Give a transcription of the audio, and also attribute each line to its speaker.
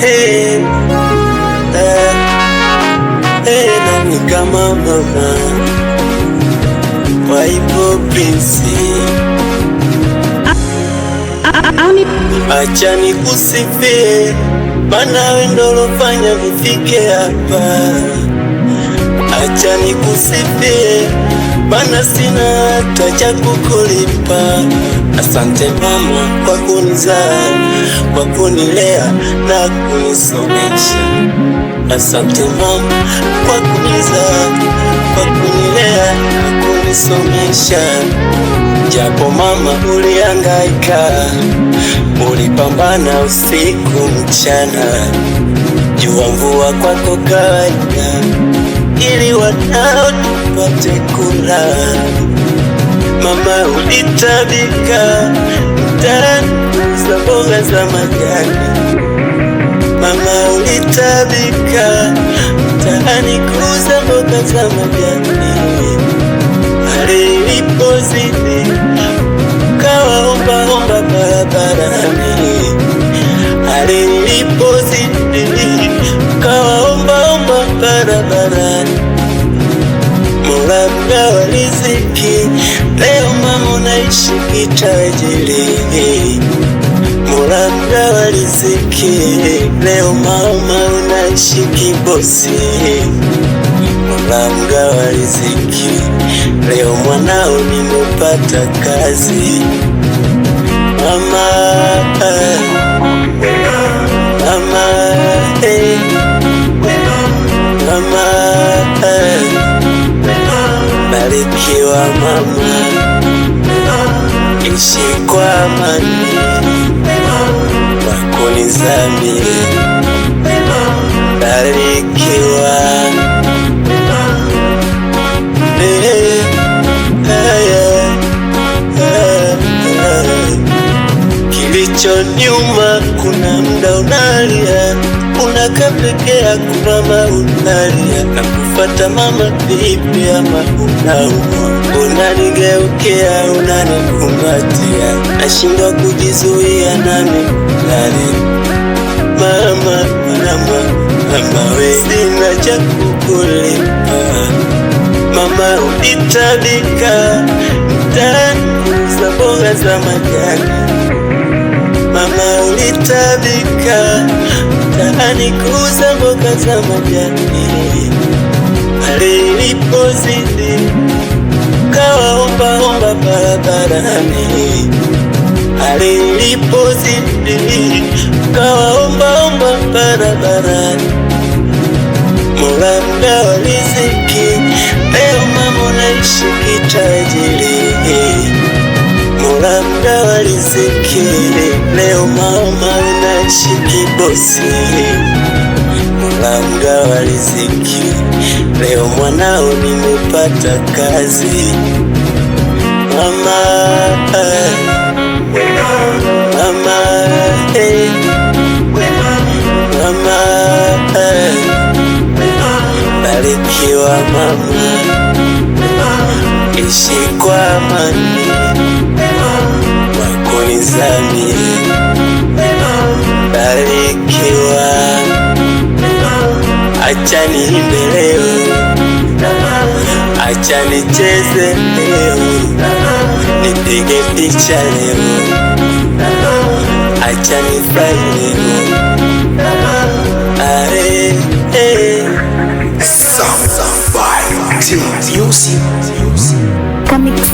Speaker 1: Hey, nani kama mama wa hivyo Prince, acha nikusifie, maana wewe ndo ulofanya nifike hapa. Acha nikusifie, maana sina hata cha kukulipa. Asante mama kwa kunizaa, kwa kunilea na kunisomesha. Asante mama kwa kunizaa, kwa kunilea na kunisomesha. Japo mama ulihangaika, ulipambana usiku mchana, jua mvua kwako kawaida, ili wanao tupate kula. Mama ulitabika mtaani kuuza mboga za majani. Mama ulitabika mtaani kuuza mboga za majani. Hali ilipozidi ukawaomba barabarani. Hali ilipozidi ukawaomba barabarani. Mola mgawa riziki, leo mama unaishi kitajiri. Mola mgawa riziki, leo mama unaishi kibosi. Mola mgawa riziki, leo mwanao nimepata kazi. Mama, mama, hey. Mama, barikiwa mama, ishi kwa amani, kwa kunizamia. Barikiwa kilicho nyuma, kuna muda unalia, unakaa peke yako mama unalia, na kufuata mama vipi ama unaumwa. Unanigeukea, unanikumbatia, nashindwa kujizuia nami nani. Mama, we sina cha kukulipa. Mama ulitabika mtaani kuuza mboga za majani. Mama ulitabika mtaani kuuza mboga za majani. Hali ilipozidi ukawaomba barabarani. Hali ilipozidi ukawaomba barabarani. Mola mgawa riziki, leo mama unaishi kitajiri. Mola mgawa riziki, leo mama unaishi kibosi. Mola mgawa riziki, leo mwanao nimepata kazi. Mama, mama, hey. Mama, barikiwa mama, ishi kwa amani, kwa kunizamia. Barikiwa, acha niimbe leo, acha nicheze leo, nipige picha leo, acha nifurahi leo.
Speaker 2: Sounds of Fire Music.
Speaker 3: Comics